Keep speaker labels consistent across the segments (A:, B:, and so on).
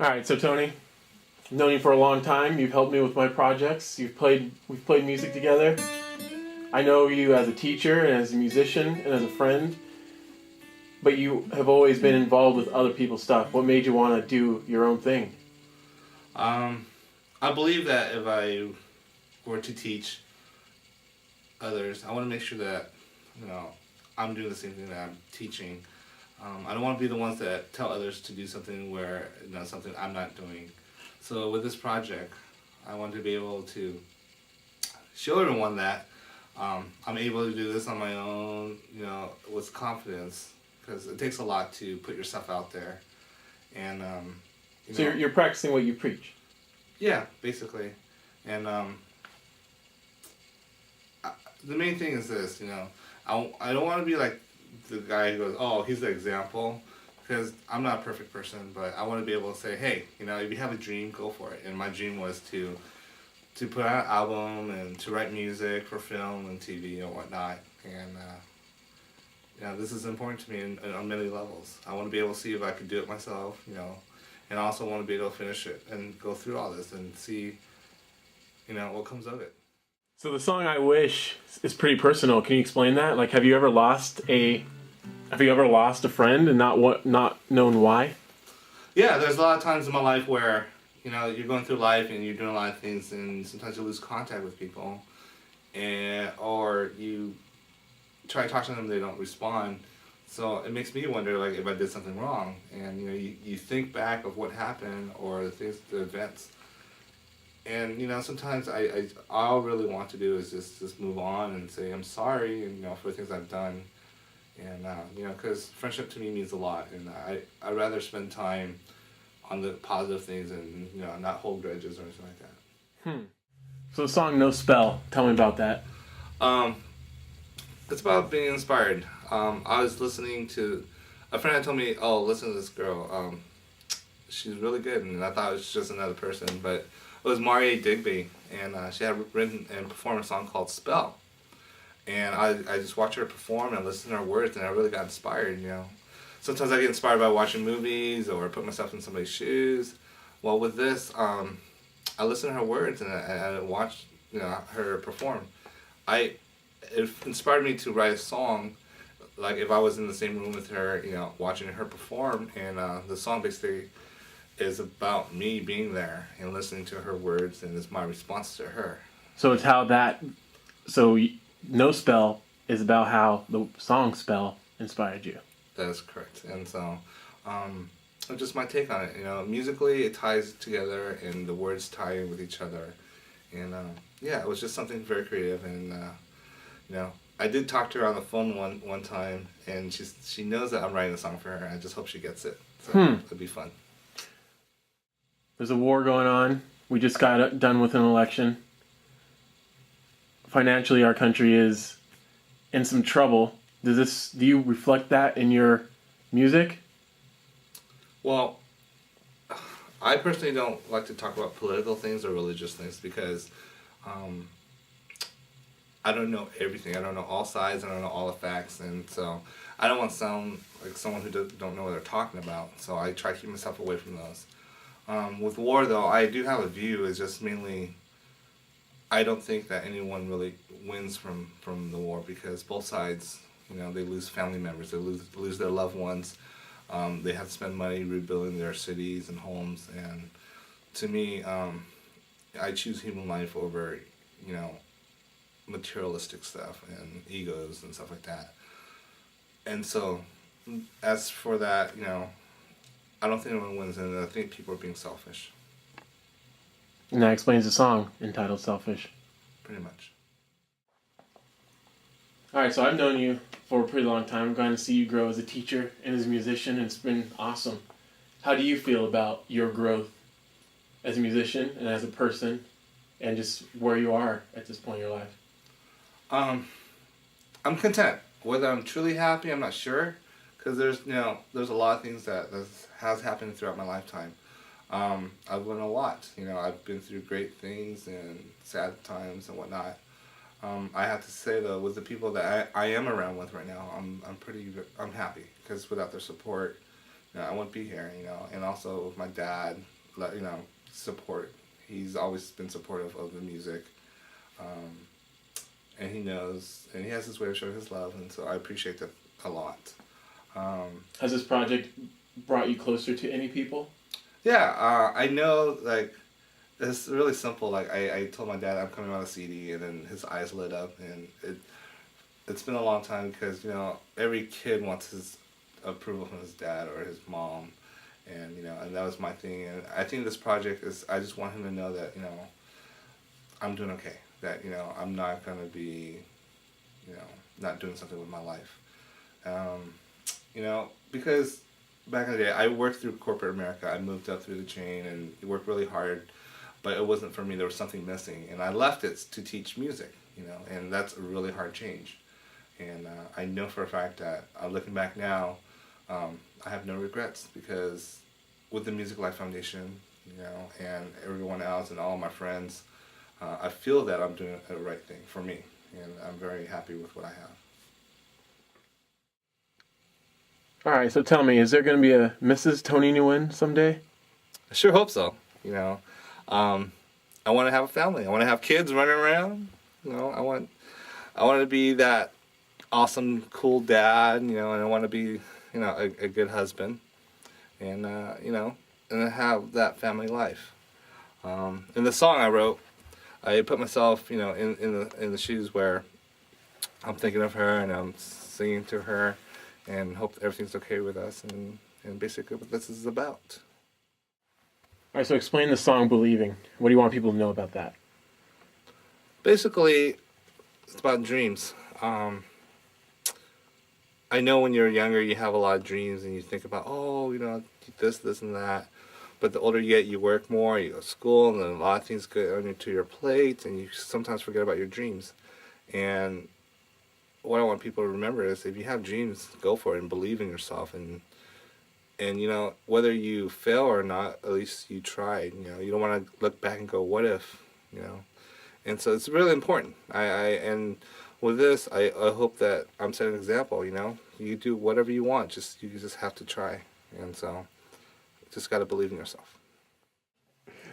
A: All right, so Tony, I've known you for a long time. You've helped me with my projects. We've played music together. I know you as a teacher and as a musician and as a friend, but you have always been involved with other people's stuff. What made you want to do your own thing?
B: I believe that if I were to teach others, I want to make sure that I'm doing the same thing that I'm teaching. I don't want to be the ones that tell others to do something where something I'm not doing. So with this project, I want to be able to show everyone that I'm able to do this on my own, with confidence, because it takes a lot to put yourself out there. And
A: So you're practicing what you preach.
B: yeah, basically. And the main thing is this, I don't want to be like the guy who goes, oh, he's the example, because I'm not a perfect person, but I want to be able to say, hey, if you have a dream, go for it. And my dream was to put out an album and to write music for film and TV and whatnot. And this is important to me on many levels. I want to be able to see if I could do it myself, and I also want to be able to finish it and go through all this and see, what comes of it.
A: So the song "I Wish" is pretty personal. Can you explain that? Like, have you ever lost a friend and not known why?
B: Yeah, there's a lot of times in my life where you're going through life and you're doing a lot of things, and sometimes you lose contact with people, or you try to talk to them, they don't respond. So it makes me wonder, like, if I did something wrong, and you think back of what happened or the events, and sometimes I all I really want to do is just move on and say I'm sorry, and for the things I've done, and because friendship to me means a lot, and I'd rather spend time on the positive things and not hold grudges or anything like that.
A: So the song "No Spell," tell me about that.
B: It's about being inspired. I was listening to a friend had told me, oh, listen to this girl. She's really good, and I thought it was just another person, but it was Maria Digby, and she had written and performed a song called "Spell." And I just watched her perform and listened to her words, and I really got inspired. Sometimes I get inspired by watching movies or put myself in somebody's shoes. Well, with this, I listened to her words and I watched her perform. It inspired me to write a song, like if I was in the same room with her, watching her perform. And the song basically is about me being there and listening to her words, and it's my response to her.
A: So it's "No Spell" is about how the song "Spell" inspired you.
B: That is correct. And so, just my take on it. Musically, it ties together, and the words tie in with each other. And it was just something very creative. And I did talk to her on the phone one time, and she knows that I'm writing a song for her. I just hope she gets it. So it'll be fun.
A: There's a war going on. We just got done with an election. Financially, our country is in some trouble. Do you reflect that in your music?
B: Well, I personally don't like to talk about political things or religious things because I don't know everything. I don't know all sides. I don't know all the facts, and so I don't want to sound like someone who don't know what they're talking about. So I try to keep myself away from those. With war, though, I do have a view. It's just mainly I don't think that anyone really wins from the war because both sides, they lose family members, they lose their loved ones. They have to spend money rebuilding their cities and homes, and to me, I choose human life over, materialistic stuff and egos and stuff like that. And so, as for that, I don't think anyone wins, and I think people are being selfish.
A: And that explains the song entitled "Selfish."
B: Pretty much.
A: All right, so I've known you for a pretty long time. I'm going to see you grow as a teacher and as a musician, and it's been awesome. How do you feel about your growth as a musician and as a person, and just where you are at this point in your life?
B: I'm content. Whether I'm truly happy, I'm not sure, because there's a lot of things that has happened throughout my lifetime. I've learned a lot. I've been through great things and sad times and whatnot. I have to say though, with the people that I am around with right now, I'm happy because without their support, I wouldn't be here, and also with my dad, support. He's always been supportive of the music, um, and he knows, and he has his way of showing his love, and so I appreciate that a lot.
A: Has this project brought you closer to any people?
B: Yeah, I know, like, it's really simple. Like, I told my dad I'm coming on a CD, and then his eyes lit up, and it's been a long time because, every kid wants his approval from his dad or his mom, and that was my thing. And I think this project is, I just want him to know that, I'm doing okay, that, I'm not going to be, not doing something with my life. Because back in the day, I worked through corporate America. I moved up through the chain and worked really hard, but it wasn't for me. There was something missing, and I left it to teach music, and that's a really hard change. And I know for a fact that, looking back now, I have no regrets, because with the Music Life Foundation, and everyone else and all my friends, I feel that I'm doing the right thing for me, and I'm very happy with what I have.
A: All right, so tell me, is there going to be a Mrs. Tony Nguyen someday?
B: I sure hope so. I want to have a family. I want to have kids running around. I want to be that awesome, cool dad. And I want to be, a good husband, and and have that family life. In the song I wrote, I put myself, in the shoes where I'm thinking of her and I'm singing to her, and hope everything's okay with us, and basically what this is about.
A: All right, so explain the song Believing. What do you want people to know about that?
B: Basically, it's about dreams. I know when you're younger, you have a lot of dreams, and you think about, this, and that. But the older you get, you work more, you go to school, and then a lot of things get onto your plate, and you sometimes forget about your dreams. And what I want people to remember is, if you have dreams, go for it and believe in yourself. And whether you fail or not, at least you tried. You don't want to look back and go, what if, And so it's really important. And with this, I hope that I'm setting an example. You do whatever you want. You just have to try. And so, just got to believe in yourself.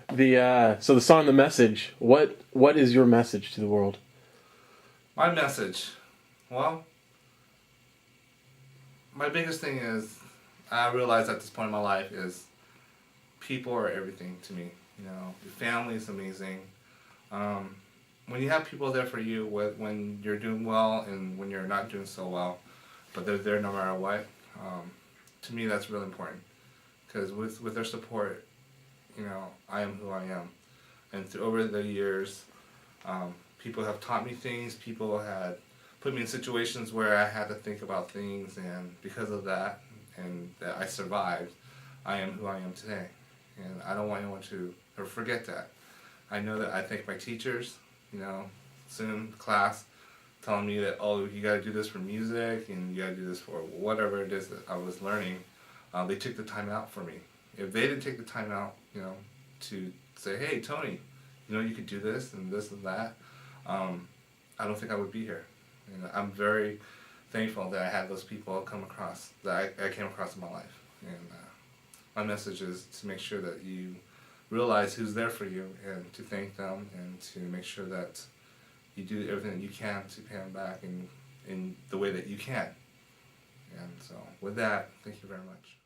A: So the song, The Message. What is your message to the world?
B: My message, well, my biggest thing is, I realize at this point in my life, is people are everything to me. Your family is amazing. When you have people there for you, when you're doing well and when you're not doing so well, but they're there no matter what, to me that's really important. Because with their support, I am who I am. And over the years, people have taught me things, people had put me in situations where I had to think about things, and because of that, and that I survived, I am who I am today. And I don't want anyone to ever forget that. I know that I thank my teachers, soon class, telling me that, you gotta do this for music, and you gotta do this for whatever it is that I was learning. They took the time out for me. If they didn't take the time out, to say, hey, Tony, you could do this and that, I don't think I would be here. And I'm very thankful that I had those people come across, that I came across in my life. And my message is to make sure that you realize who's there for you, and to thank them, and to make sure that you do everything that you can to pay them back in the way that you can. And so with that, thank you very much.